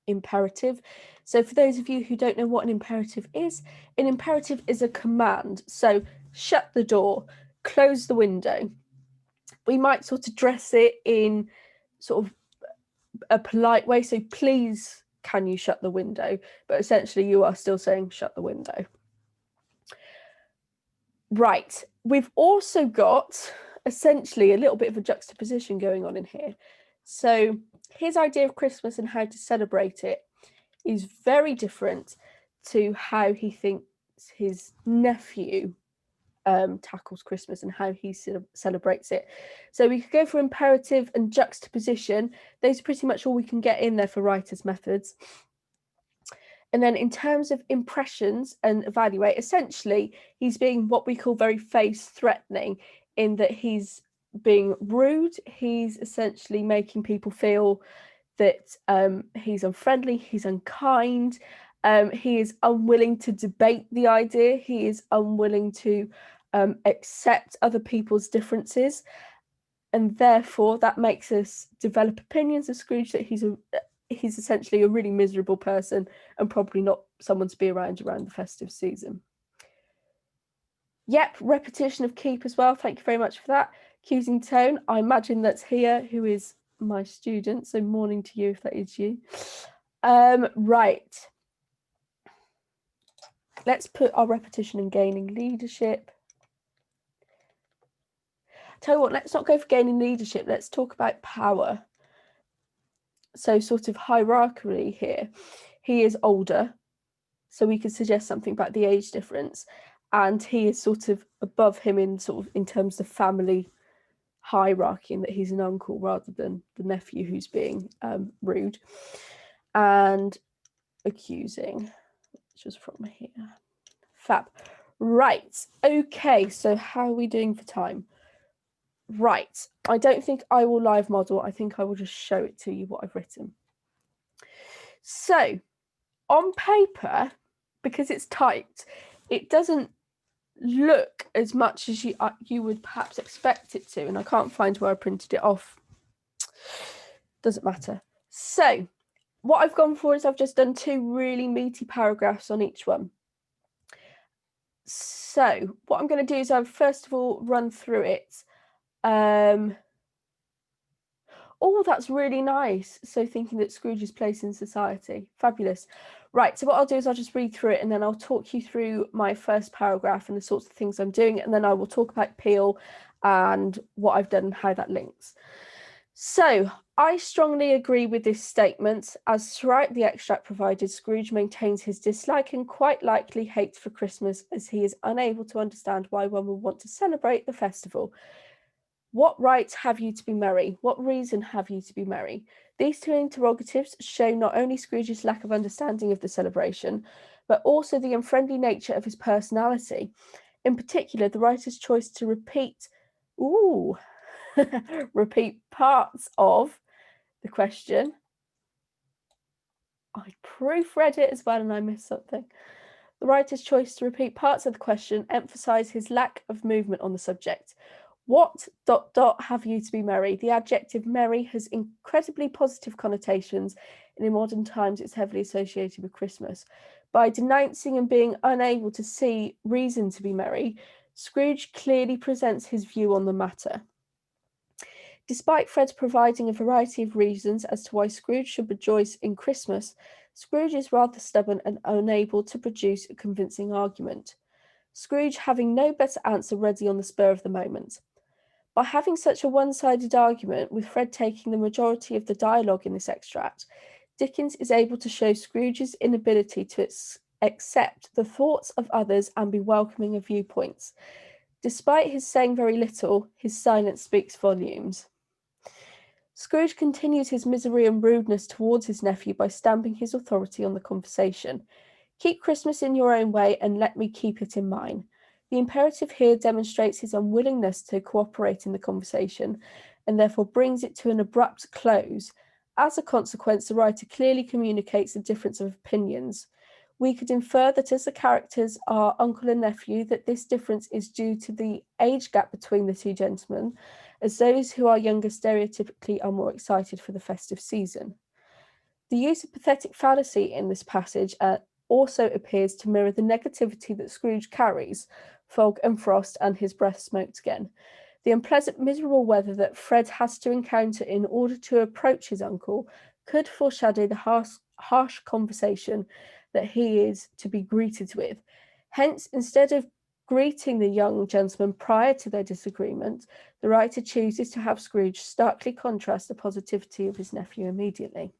Speaker 1: imperative. So for those of you who don't know what an imperative is a command. So shut the door, close the window. We might sort of dress it in sort of a polite way. So please, can you shut the window? But essentially you are still saying shut the window. Right. We've also got essentially a little bit of a juxtaposition going on in here. So his idea of Christmas and how to celebrate it is very different to how he thinks his nephew tackles Christmas and how he celebrates it. So we could go for imperative and juxtaposition. Those are pretty much all we can get in there for writers' methods. And then in terms of impressions and evaluate, essentially, he's being what we call very face threatening, in that he's being rude. He's essentially making people feel that he's unfriendly, he's unkind, he is unwilling to debate the idea, he is unwilling to accept other people's differences. and therefore that makes us develop opinions of Scrooge that he's essentially a really miserable person and probably not someone to be around the festive season. Yep, repetition of keep as well. Thank you very much for that. Accusing tone. I imagine that's here, who is my student. So morning to you if that is you. Right. Let's put our repetition in gaining leadership. Tell you what, let's not go for gaining leadership. Let's talk about power. So sort of hierarchically here, he is older. So we could suggest something about the age difference. And he is sort of above him in terms of family hierarchy, and that he's an uncle rather than the nephew who's being rude. And accusing, which was from here. Fab. Right. Okay, so how are we doing for time? Right. I don't think I will live model. I think I will just show it to you what I've written. So on paper, because it's typed, it doesn't look as much as you would perhaps expect it to, and I can't find where I printed it off. Doesn't matter. So what I've gone for is I've just done 2 really meaty paragraphs on each one. So what I'm going to do is I've first of all run through it. Oh, that's really nice. So thinking that Scrooge's place in society. Fabulous. Right, so what I'll do is I'll just read through it and then I'll talk you through my first paragraph and the sorts of things I'm doing, and then I will talk about Peel and what I've done and how that links. So I strongly agree with this statement, as throughout the extract provided, Scrooge maintains his dislike and quite likely hate for Christmas, as he is unable to understand why one would want to celebrate the festival. What right have you to be merry? What reason have you to be merry? These 2 interrogatives show not only Scrooge's lack of understanding of the celebration, but also the unfriendly nature of his personality. In particular, the writer's choice to repeat parts of the question. I proofread it as well and I missed something. The writer's choice to repeat parts of the question emphasise his lack of movement on the subject. What ... have you to be merry? The adjective merry has incredibly positive connotations, and in modern times it's heavily associated with Christmas. By denouncing and being unable to see reason to be merry, Scrooge clearly presents his view on the matter. Despite Fred providing a variety of reasons as to why Scrooge should rejoice in Christmas, Scrooge is rather stubborn and unable to produce a convincing argument. Scrooge having no better answer ready on the spur of the moment. By having such a one-sided argument, with Fred taking the majority of the dialogue in this extract, Dickens is able to show Scrooge's inability to accept the thoughts of others and be welcoming of viewpoints. Despite his saying very little, his silence speaks volumes. Scrooge continues his misery and rudeness towards his nephew by stamping his authority on the conversation. Keep Christmas in your own way and let me keep it in mine. The imperative here demonstrates his unwillingness to cooperate in the conversation and therefore brings it to an abrupt close. As a consequence, the writer clearly communicates a difference of opinions. We could infer that as the characters are uncle and nephew, that this difference is due to the age gap between the 2 gentlemen, as those who are younger stereotypically are more excited for the festive season. The use of pathetic fallacy in this passage also appears to mirror the negativity that Scrooge carries, fog and frost and his breath smoked again. The unpleasant, miserable weather that Fred has to encounter in order to approach his uncle could foreshadow the harsh conversation that he is to be greeted with. Hence, instead of greeting the young gentleman prior to their disagreement, the writer chooses to have Scrooge starkly contrast the positivity of his nephew immediately.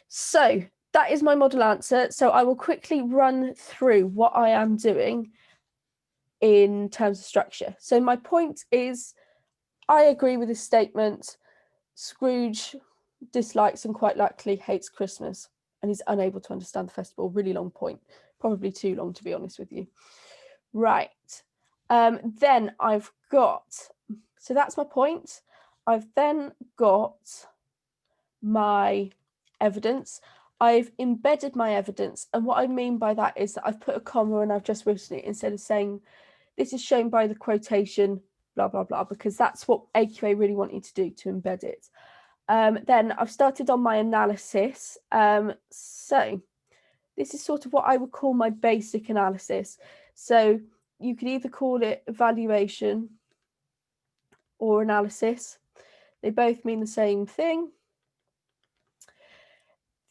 Speaker 1: So that is my model answer. So I will quickly run through what I am doing in terms of structure. So my point is, I agree with this statement. Scrooge dislikes and quite likely hates Christmas and he's unable to understand the festival. Really long point, probably too long to be honest with you. Right. Then I've got, so that's my point. I've then got my evidence. I've embedded my evidence, and what I mean by that is that I've put a comma and I've just written it instead of saying this is shown by the quotation blah, blah, blah, because that's what AQA really want you to do, to embed it. Then I've started on my analysis. So this is sort of what I would call my basic analysis. So you could either call it evaluation or analysis. They both mean the same thing.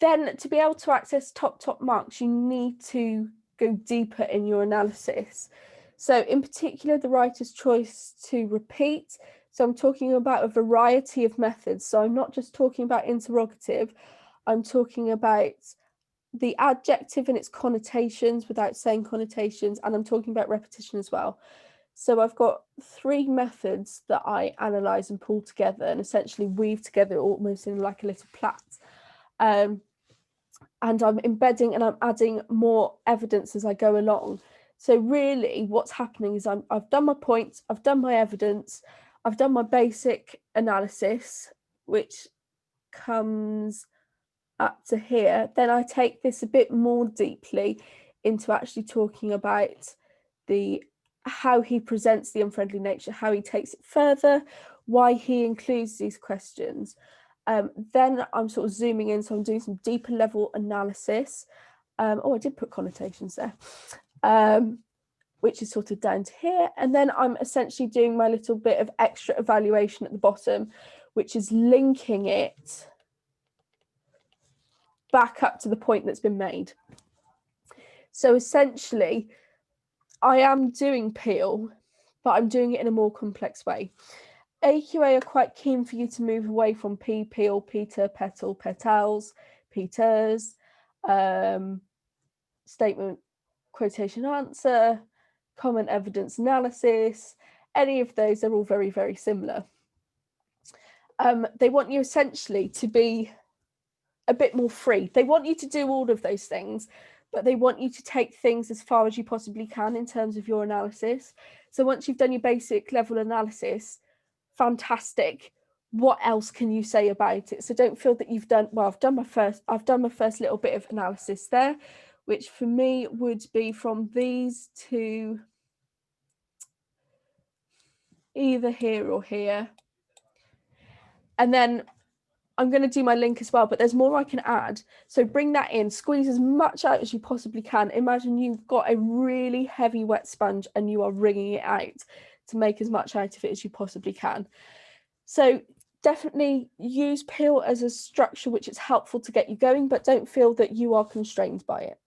Speaker 1: Then to be able to access top marks, you need to go deeper in your analysis. So in particular, the writer's choice to repeat. So I'm talking about a variety of methods. So I'm not just talking about interrogative, I'm talking about the adjective and its connotations without saying connotations, and I'm talking about repetition as well. So I've got 3 methods that I analyse and pull together and essentially weave together almost in like a little plait. And I'm embedding and I'm adding more evidence as I go along. So really what's happening is I've done my points, I've done my evidence, I've done my basic analysis, which comes up to here. Then I take this a bit more deeply into actually talking about how he presents the unfriendly nature, how he takes it further, why he includes these questions. Then I'm sort of zooming in, so I'm doing some deeper level analysis. Oh, I did put connotations there, which is sort of down to here. And then I'm essentially doing my little bit of extra evaluation at the bottom, which is linking it back up to the point that's been made. So essentially, I am doing peel, but I'm doing it in a more complex way. AQA are quite keen for you to move away from peel, Peter, petal, petals, Peters, statement, quotation, answer, comment, evidence, analysis. Any of those, they're all very, very similar. They want you essentially to be a bit more free. They want you to do all of those things, but they want you to take things as far as you possibly can in terms of your analysis. So once you've done your basic level analysis, fantastic. What else can you say about it? So don't feel that you've done, well, I've done my first little bit of analysis there, which for me would be from these to either here or here. And then I'm going to do my link as well, but there's more I can add. So bring that in, squeeze as much out as you possibly can. Imagine you've got a really heavy wet sponge and you are wringing it out to make as much out of it as you possibly can. So definitely use peel as a structure which is helpful to get you going, but don't feel that you are constrained by it,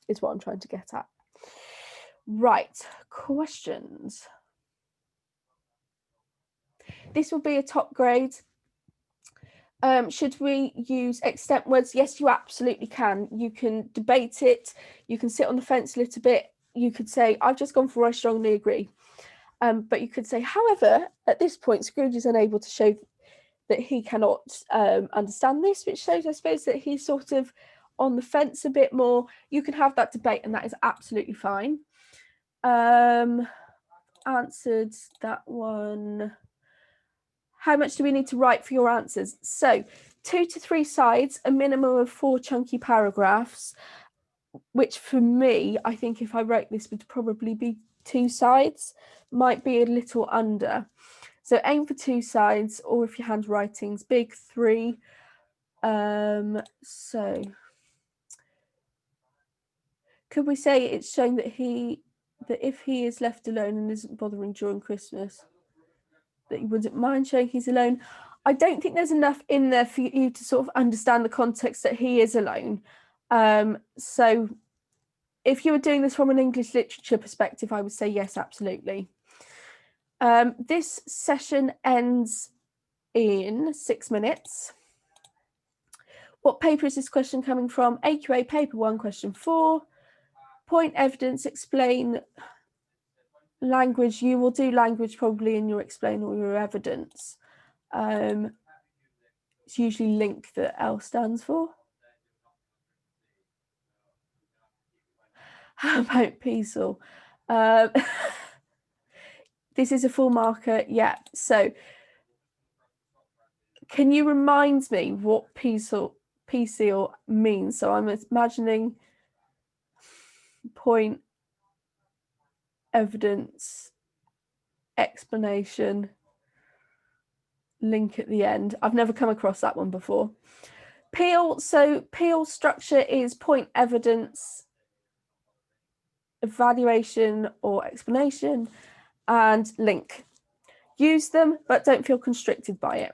Speaker 1: is what I'm trying to get at. Right, questions. This will be a top grade. Should we use extent words? Yes, you absolutely can. You can debate it. You can sit on the fence a little bit. You could say, I've just gone for I strongly agree. But you could say, however, at this point, Scrooge is unable to show that he cannot understand this, which shows, I suppose, that he's sort of on the fence a bit more. You can have that debate, and that is absolutely fine. Answered that one. How much do we need to write for your answers? So 2 to 3 sides, a minimum of 4 chunky paragraphs, which for me, I think if I wrote this would probably be 2 sides, might be a little under. So aim for 2 sides, or if your handwriting's big, 3. So could we say it's showing that if he is left alone and isn't bothering during Christmas, that you wouldn't mind showing he's alone? I don't think there's enough in there for you to sort of understand the context that he is alone. So if you were doing this from an English literature perspective, I would say yes, absolutely. This session ends in 6 minutes. What paper is this question coming from? AQA paper 1, question 4. Point, evidence, explain, language. You will do language probably in your explain or your evidence. It's usually link that L stands for. How about Peasel? This is a full marker, yeah. So can you remind me what Peasel means? So I'm imagining point, evidence, explanation link at the end. I've never come across that one before. Peel, so Peel structure is point, evidence, evaluation or explanation, and link. Use them, but don't feel constricted by it.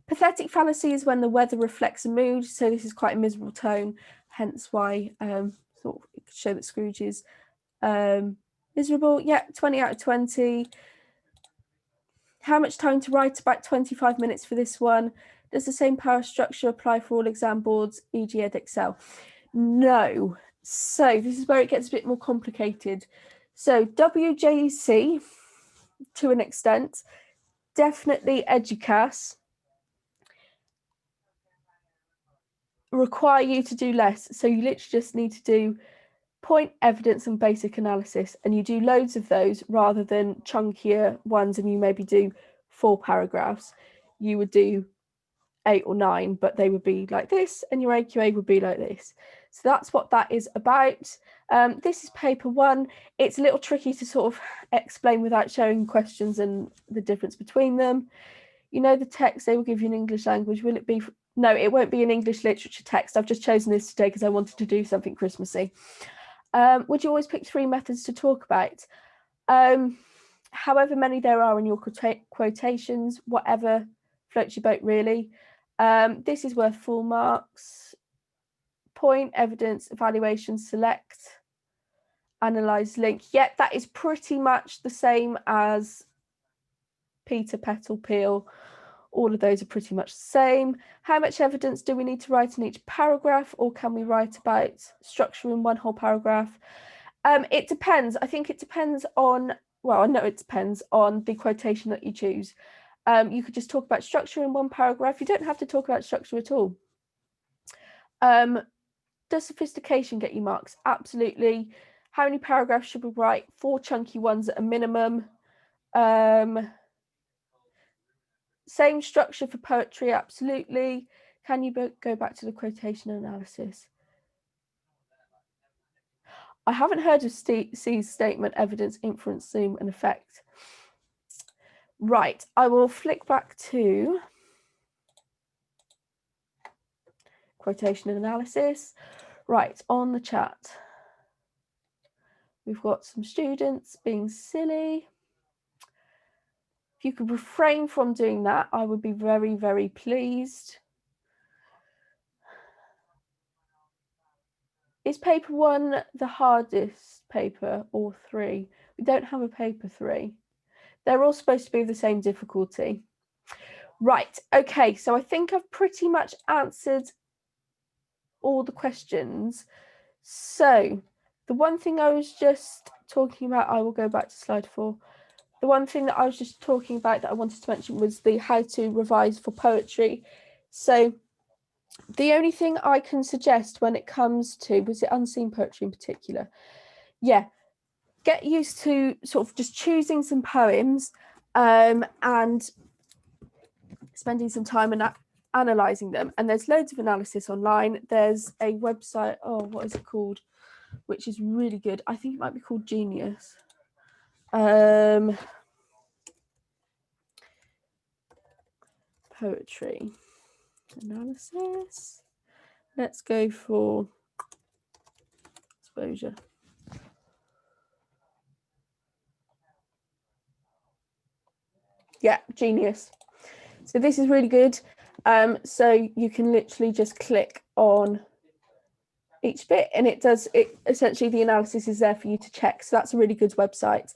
Speaker 1: Pathetic fallacy is when the weather reflects a mood, so this is quite a miserable tone, hence why sort of it could show that Scrooge is miserable. Yeah, 20 out of 20. How much time to write? About 25 minutes for this one. Does the same power structure apply for all exam boards, e.g. Edexcel? No. So this is where it gets a bit more complicated. So WJC, to an extent, definitely Educas, require you to do less. So you literally just need to do point, evidence, and basic analysis, and you do loads of those rather than chunkier ones, and you maybe do 4 paragraphs. You would do 8 or 9, but they would be like this, and your AQA would be like this. So that's what that is about. This is paper 1. It's a little tricky to sort of explain without showing questions and the difference between them. You know the text they will give you in English language. Will it be? No, it won't be an English literature text. I've just chosen this today because I wanted to do something Christmassy. Would you always pick 3 methods to talk about? However many there are in your quotations, whatever floats your boat really. This is worth full marks. Point, evidence, evaluation, select, analyze, link. Yet that is pretty much the same as Peter, Petal, Peel. All of those are pretty much the same. How much evidence do we need to write in each paragraph, or can we write about structure in one whole paragraph? It depends. I think it depends on, well, I know it depends on the quotation that you choose. You could just talk about structure in one paragraph. You don't have to talk about structure at all. Does sophistication get you marks? Absolutely. How many paragraphs should we write? 4 chunky ones at a minimum. Same structure for poetry, absolutely. Can you go back to the quotation analysis? I haven't heard of C's statement, evidence, inference, zoom, and effect. Right, I will flick back to quotation analysis. Right, on the chat, we've got some students being silly. If you could refrain from doing that, I would be very, very pleased. Is paper 1 the hardest paper, or 3? We don't have a paper 3. They're all supposed to be of the same difficulty. Right, okay, so I think I've pretty much answered all the questions. So the one thing I was just talking about, I will go back to slide 4. The one thing that I was just talking about that I wanted to mention was the how to revise for poetry. So the only thing I can suggest when it comes to, was it unseen poetry in particular? Yeah, get used to sort of just choosing some poems and spending some time and analysing them. And there's loads of analysis online. There's a website, oh, what is it called? Which is really good. I think it might be called Genius. Poetry analysis. Let's go for exposure. Yeah, Genius. So this is really good. So you can literally just click on each bit and it does it. Essentially the analysis is there for you to check. So that's a really good website.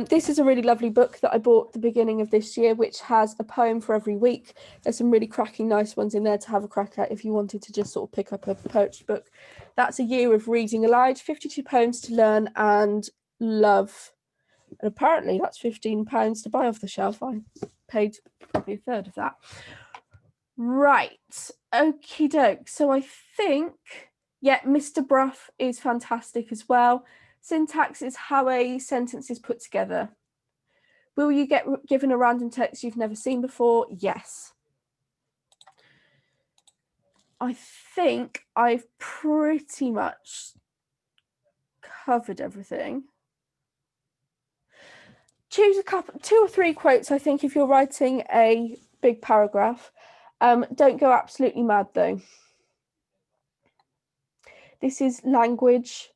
Speaker 1: This is a really lovely book that I bought at the beginning of this year, which has a poem for every week. There's some really cracking nice ones in there to have a crack at if you wanted to just sort of pick up a poetry book. That's a year of reading aloud, 52 poems to learn and love. And apparently that's £15 to buy off the shelf. I paid probably a third of that. Right, okie doke. So I think, yeah, Mr. Bruff is fantastic as well. Syntax is how a sentence is put together. Will you get given a random text you've never seen before? Yes. I think I've pretty much covered everything. choose a couple, 2 or 3 quotes, I think, if you're writing a big paragraph. Don't go absolutely mad though. This is language.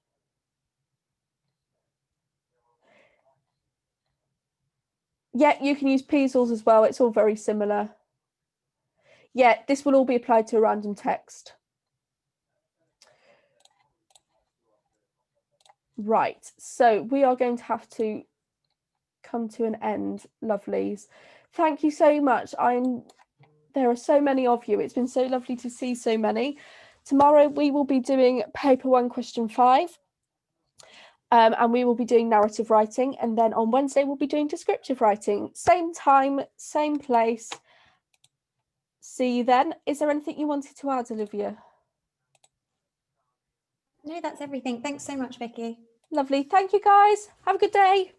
Speaker 1: Yeah, you can use peasels as well. It's all very similar. Yeah, this will all be applied to a random text. Right, so we are going to have to come to an end, lovelies. Thank you so much. There are so many of you. It's been so lovely to see so many. Tomorrow we will be doing paper 1 question 5. And we will be doing narrative writing, and then on Wednesday we'll be doing descriptive writing. Same time, same place. See you then. Is there anything you wanted to add, Olivia?
Speaker 2: No, that's everything. Thanks so much, Vicky.
Speaker 1: Lovely. Thank you, guys. Have a good day.